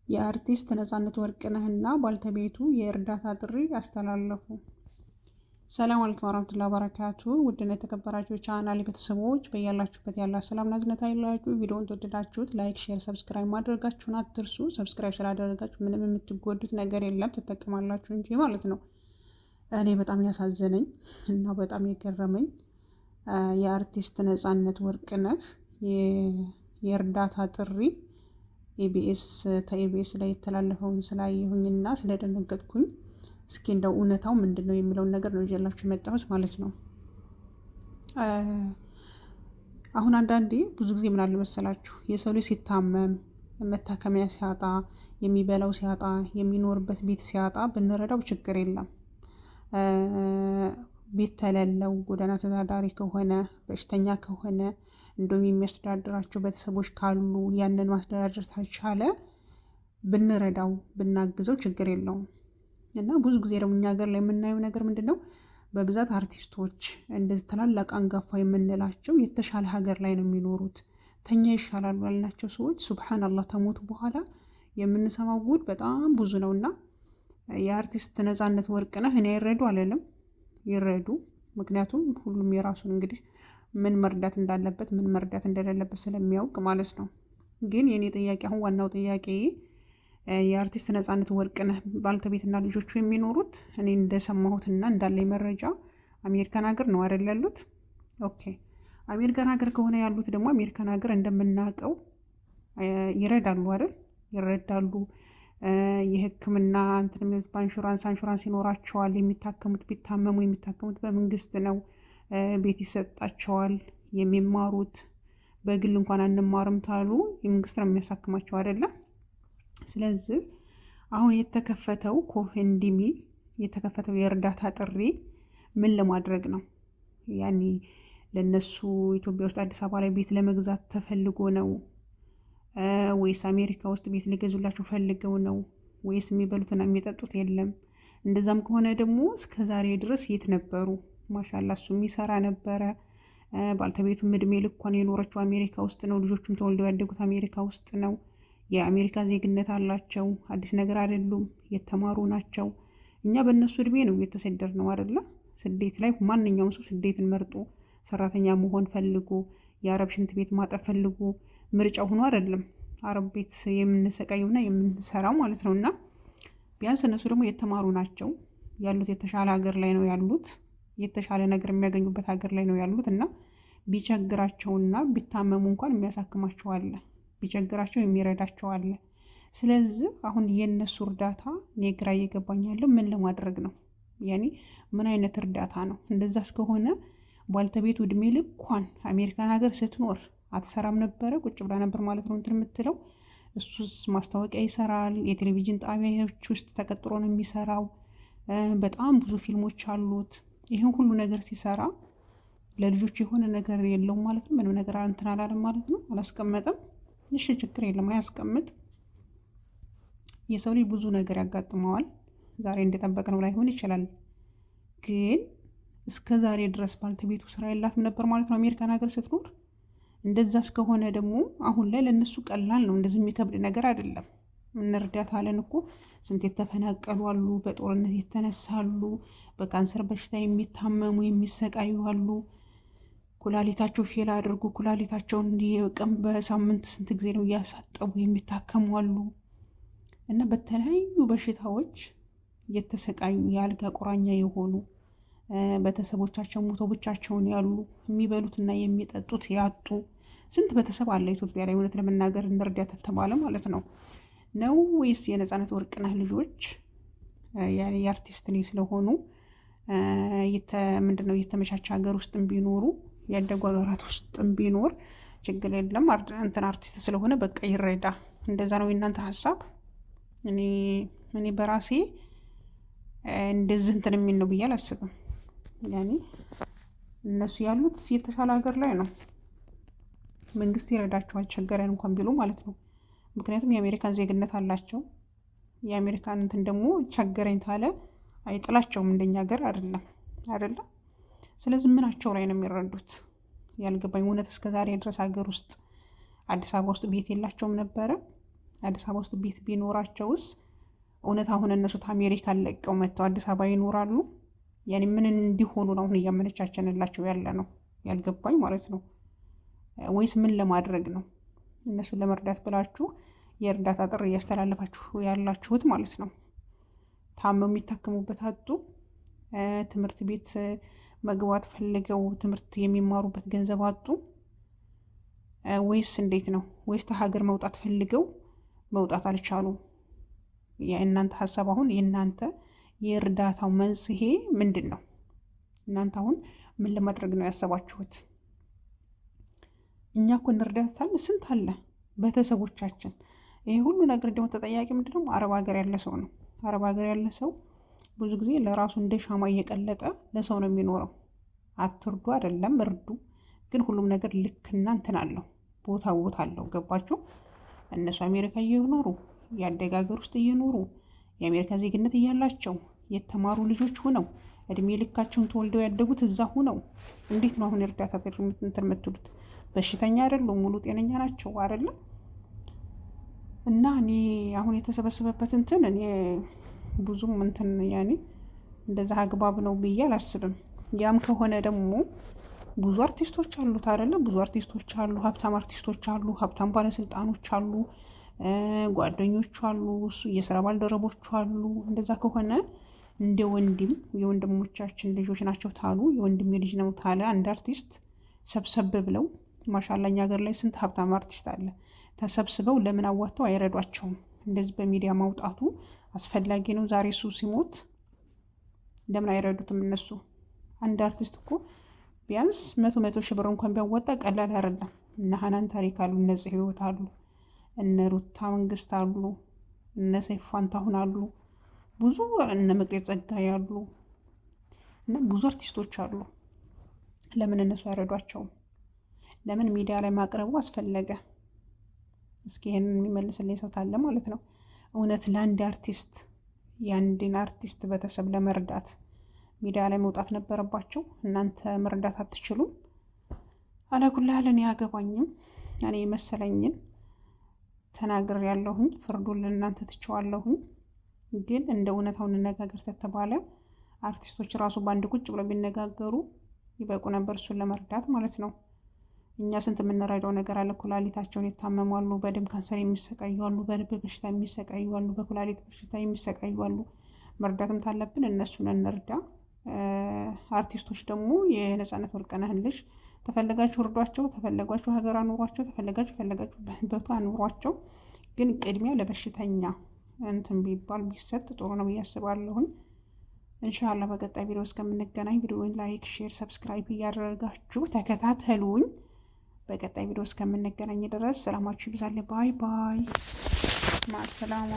የአርቲስት ነጻነት ወርቅነህና ባልተቤቱ የእርዳታ ጥሪ አስተላለፉ። ሰላም አለይኩም ወራህመቱላሂ ወበረካቱ። ውድና የተከበራችሁ ቻናል ቤተሰቦች በያላችሁበት ያላ ሰላም ናዝነት አይላችሁ። ቪዲዮውን ተወደዳችሁት ላይክ፣ ሼር፣ ሰብስክራይብ ማድረጋችሁን አትርሱ። ሰብስክራይብ ስላደረጋችሁ ምንም የምትጎዱት ነገር የለም፣ ተጠቅማላችሁ እንጂ ማለት ነው። እኔ በጣም ያሳዘነኝ እና በጣም የገረመኝ የአርቲስት ነጻነት ወርቅነህ የእርዳታ ጥሪ ኢቢኤስ ላይ የተላለፈውን ስላየሁኝና ስለደነገጥኩኝ እስኪ እንደው እውነታው ምንድነው የሚለውን ነገር ነው ይዤላችሁ የመጣሁት ማለት ነው። አሁን አንዳንዴ ብዙ ጊዜ ምን አለ መሰላችሁ የሰው ልጅ ሲታመም መታከሚያ ሲያጣ የሚበላው ሲያጣ የሚኖርበት ቤት ሲያጣ ብንረዳው ችግር የለም። ቤት ተለለው ጎዳና ተዳዳሪ ከሆነ በሽተኛ ከሆነ እንደውም የሚያስተዳድራቸው ቤተሰቦች ካሉ ያንን ማስተዳደር ሳይቻለ ብንረዳው ብናግዘው ችግር የለውም። እና ብዙ ጊዜ ደግሞ እኛ ሀገር ላይ የምናየው ነገር ምንድነው በብዛት አርቲስቶች እንደዚህ ታላላቅ አንጋፋ የምንላቸው የተሻለ ሀገር ላይ ነው የሚኖሩት። ተኛ ይሻላሉ ያልናቸው ሰዎች ሱብሃንአላህ ተሞቱ በኋላ የምንሰማው ጉድ በጣም ብዙ ነውና የአርቲስት ነጻነት ወርቅነህ እኔ ይረዱ አለለም ይረዱ። ምክንያቱም ሁሉም የራሱን እንግዲህ ምን መርዳት እንዳለበት ምን መርዳት እንደሌለበት ስለሚያውቅ ማለት ነው። ግን የኔ ጥያቄ አሁን ዋናው ጥያቄ የአርቲስት ነጻነት ወርቅነህ ባልተቤትና ልጆቹ የሚኖሩት እኔ እንደሰማሁትና እንዳለኝ መረጃ አሜሪካን ሀገር ነው አይደል ያሉት? ኦኬ አሜሪካን ሀገር ከሆነ ያሉት ደግሞ አሜሪካን ሀገር እንደምናውቀው ይረዳሉ አይደል? ይረዳሉ። የሕክምና በኢንሹራንስ ይኖራቸዋል። የሚታከሙት ቢታመሙ የሚታከሙት በመንግስት ነው። ቤት ይሰጣቸዋል። የሚማሩት በግል እንኳን አንማርም ታሉ የመንግስት ነው የሚያሳክማቸው አይደለም። ስለዚህ አሁን የተከፈተው ኮፈንድሚ የተከፈተው የእርዳታ ጥሪ ምን ለማድረግ ነው? ያኒ ለነሱ ኢትዮጵያ ውስጥ አዲስ አበባ ላይ ቤት ለመግዛት ተፈልጎ ነው ወይስ አሜሪካ ውስጥ ቤት ሊገዙላቸው ፈልገው ነው ወይስ የሚበሉትና የሚጠጡት የለም? እንደዛም ከሆነ ደግሞ እስከዛሬ ድረስ የት ነበሩ? ማሻአላ እሱ የሚሰራ ነበረ። ባልተቤቱም እድሜ ልኳን የኖረችው አሜሪካ ውስጥ ነው። ልጆቹም ተወልደው ያደጉት አሜሪካ ውስጥ ነው። የአሜሪካ ዜግነት አላቸው። አዲስ ነገር አይደሉም። የተማሩ ናቸው። እኛ በእነሱ እድሜ ነው የተሰደድነው አይደለ? ስደት ላይ ማንኛውም ሰው ስደትን መርጦ ሰራተኛ መሆን ፈልጎ የአረብ ሽንት ቤት ማጠብ ፈልጎ ምርጫው ሆኖ አይደለም አረብ ቤት የምንሰቃየውና የምንሰራው ማለት ነውና ቢያንስ እነሱ ደግሞ የተማሩ ናቸው። ያሉት የተሻለ ሀገር ላይ ነው ያሉት። የተሻለ ነገር የሚያገኙበት ሀገር ላይ ነው ያሉት እና ቢቸግራቸውና ቢታመሙ እንኳን የሚያሳክማቸው አለ። ቢቸግራቸው የሚረዳቸው አለ። ስለዚህ አሁን የነሱ እርዳታ ግራ እየገባኝ ያለው ምን ለማድረግ ነው? ያኔ ምን አይነት እርዳታ ነው? እንደዛ እስከሆነ ባልተቤቱ እድሜ ልኳን አሜሪካን ሀገር ስትኖር አትሰራም ነበረ? ቁጭ ብላ ነበር ማለት ነው እንትን የምትለው። እሱስ ማስታወቂያ ይሰራል። የቴሌቪዥን ጣቢያዎች ውስጥ ተቀጥሮ ነው የሚሰራው። በጣም ብዙ ፊልሞች አሉት። ይሄን ሁሉ ነገር ሲሰራ ለልጆች የሆነ ነገር የለውም ማለት ነው። ምንም ነገር እንትን አላለም ማለት ነው። አላስቀመጠም። እሺ ችግር የለም አያስቀምጥ። የሰው ልጅ ብዙ ነገር ያጋጥመዋል። ዛሬ እንደጠበቅነው ላይሆን ይችላል። ግን እስከ ዛሬ ድረስ ባልተቤቱ ስራ የላትም ነበር ማለት ነው አሜሪካን ሀገር ስትኖር። እንደዛ እስከሆነ ደግሞ አሁን ላይ ለነሱ ቀላል ነው። እንደዚህ የሚከብድ ነገር አይደለም። እንርዳት አለን እኮ ስንት የተፈናቀሉ አሉ፣ በጦርነት የተነሳሉ፣ በካንሰር በሽታ የሚታመሙ የሚሰቃዩ አሉ። ኩላሊታቸው ፌል አድርጎ ኩላሊታቸውን ቀን በሳምንት ስንት ጊዜ ነው እያሳጠቡ የሚታከሙ አሉ። እና በተለያዩ በሽታዎች የተሰቃዩ የአልጋ ቁራኛ የሆኑ ቤተሰቦቻቸው ሞተው ብቻቸውን ያሉ የሚበሉትና የሚጠጡት ያጡ ስንት ቤተሰብ አለ ኢትዮጵያ ላይ። እውነት ለመናገር እንርዳት ተባለ ማለት ነው ወይስ የነጻነት ወርቅነህ ልጆች የአርቲስት ልጅ ስለሆኑ ምንድነው የተመቻቸ ሀገር ውስጥም ቢኖሩ ያደጉ ሀገራት ውስጥም ቢኖር ችግር የለም እንትን አርቲስት ስለሆነ በቃ ይረዳ። እንደዛ ነው የእናንተ ሀሳብ? እኔ በራሴ እንደዚህ እንትን የሚል ነው ብዬ አላስብም። ያኔ እነሱ ያሉት የተሻለ ሀገር ላይ ነው። መንግስት ይረዳቸዋል ቸገረን እንኳን ቢሉ ማለት ነው። ምክንያቱም የአሜሪካን ዜግነት አላቸው። የአሜሪካን እንትን ደግሞ ቸገረኝ ታለ አይጥላቸውም። እንደኛ ሀገር አይደለም። ስለዚህ ምናቸው ላይ ነው የሚረዱት? ያልገባኝ እውነት እስከ ዛሬ ድረስ ሀገር ውስጥ አዲስ አበባ ውስጥ ቤት የላቸውም ነበረ? አዲስ አበባ ውስጥ ቤት ቢኖራቸውስ እውነት አሁን እነሱ አሜሪካ ለቀው መጥተው አዲስ አበባ ይኖራሉ? ያኔ ምን እንዲሆኑ ነው አሁን እያመነቻቸንላቸው ያለ ነው ያልገባኝ ማለት ነው። ወይስ ምን ለማድረግ ነው? እነሱን ለመርዳት ብላችሁ የእርዳታ ጥሪ እያስተላለፋችሁ ያላችሁት ማለት ነው። ታመው የሚታከሙበት አጡ። ትምህርት ቤት መግባት ፈልገው ትምህርት የሚማሩበት ገንዘብ አጡ። ወይስ እንዴት ነው? ወይስ ከሀገር መውጣት ፈልገው መውጣት አልቻሉ? የእናንተ ሀሳብ አሁን የእናንተ የእርዳታው መንስኤ ምንድን ነው? እናንተ አሁን ምን ለማድረግ ነው ያሰባችሁት? እኛ እኮ እንርዳታለን ስንት አለ ቤተሰቦቻችን። ይሄ ሁሉ ነገር ደግሞ ተጠያቂ ምንድነው? አረብ ሀገር ያለ ሰው ነው። አረብ ሀገር ያለ ሰው ብዙ ጊዜ ለራሱ እንደ ሻማ እየቀለጠ ለሰው ነው የሚኖረው። አትርዱ አይደለም እርዱ፣ ግን ሁሉም ነገር ልክና እንትን አለው፣ ቦታ አለው። ገባችሁ? እነሱ አሜሪካ እየኖሩ ያደገ ሀገር ውስጥ እየኖሩ የአሜሪካ ዜግነት እያላቸው የተማሩ ልጆች ሆነው እድሜ ልካቸውን ተወልደው ያደጉት እዛ ሆነው እንዴት ነው አሁን እርዳታ እንትን የምትሉት? በሽተኛ አይደሉም፣ ሙሉ ጤነኛ ናቸው አይደለም? እና እኔ አሁን የተሰበሰበበት እንትን እኔ ብዙም እንትን ያኔ እንደዛ አግባብ ነው ብዬ አላስብም። ያም ከሆነ ደግሞ ብዙ አርቲስቶች አሉት አይደለም? ብዙ አርቲስቶች አሉ፣ ሀብታም አርቲስቶች አሉ፣ ሀብታም ባለስልጣኖች አሉ፣ ጓደኞቹ አሉ፣ እሱ የስራ ባልደረቦቹ አሉ። እንደዛ ከሆነ እንደ ወንድም የወንድሞቻችን ልጆች ናቸው ታሉ የወንድሜ ልጅ ነው ታለ አንድ አርቲስት ሰብሰብ ብለው ማሻአላኛ ሀገር ላይ ስንት ሀብታም አርቲስት አለ። ተሰብስበው ለምን አዋጥተው አይረዷቸውም? እንደዚህ በሚዲያ ማውጣቱ አስፈላጊ ነው? ዛሬ እሱ ሲሞት ለምን አይረዱትም እነሱ? አንድ አርቲስት እኮ ቢያንስ 100 ሺህ ብር እንኳን ቢያወጣ ቀላል አይደለም። እነ ሀናን ታሪክ አሉ፣ እነ ህይወት አሉ፣ እነ ሩታ መንግስት አሉ፣ እነ ሰይፉ ፋንታሁን አሉ፣ ብዙ እነ መቅደስ ጸጋዬ አሉ፣ እና ብዙ አርቲስቶች አሉ። ለምን እነሱ አይረዷቸውም? ለምን ሚዲያ ላይ ማቅረቡ አስፈለገ? እስኪ ይሄንን የሚመልስልኝ ሰው ታለ ማለት ነው። እውነት ለአንድ አርቲስት የአንድን አርቲስት ቤተሰብ ለመርዳት ሚዲያ ላይ መውጣት ነበረባቸው? እናንተ መርዳት አትችሉም? አላኩላህል እኔ አያገባኝም። እኔ መሰለኝን ተናግር ያለሁኝ ፍርዱን ለእናንተ ትቸዋለሁኝ። ግን እንደ እውነታው እንነጋገር ተተባለ አርቲስቶች ራሱ በአንድ ቁጭ ብለው ቢነጋገሩ ይበቁ ነበር እሱን ለመርዳት ማለት ነው። እኛ ስንት የምንረዳው ነገር አለ። ኩላሊታቸውን የታመሙ አሉ፣ በደም ካንሰር የሚሰቃዩ አሉ፣ በልብ በሽታ የሚሰቃዩ አሉ፣ በኩላሊት በሽታ የሚሰቃዩ አሉ። መርዳትም ታለብን እነሱን እንርዳ። አርቲስቶች ደግሞ የነጻነት ወርቅነህን ልጅ ተፈለጋችሁ እርዷቸው፣ ተፈለጋችሁ ሀገር አኑሯቸው፣ ተፈለጋችሁ በቱ አኑሯቸው። ግን ቅድሚያ ለበሽተኛ እንትን ቢባል ቢሰጥ ጥሩ ነው ብዬ አስባለሁኝ። ኢንሻአላህ በቀጣይ ቪዲዮ እስከምንገናኝ ቪዲዮውን ላይክ፣ ሼር፣ ሰብስክራይብ እያደረጋችሁ ተከታተሉኝ። በቀጣይ ቪዲዮ እስከምንገናኝ ድረስ ሰላማችሁ ይብዛልኝ። ባይ ባይ። ማሰላሙ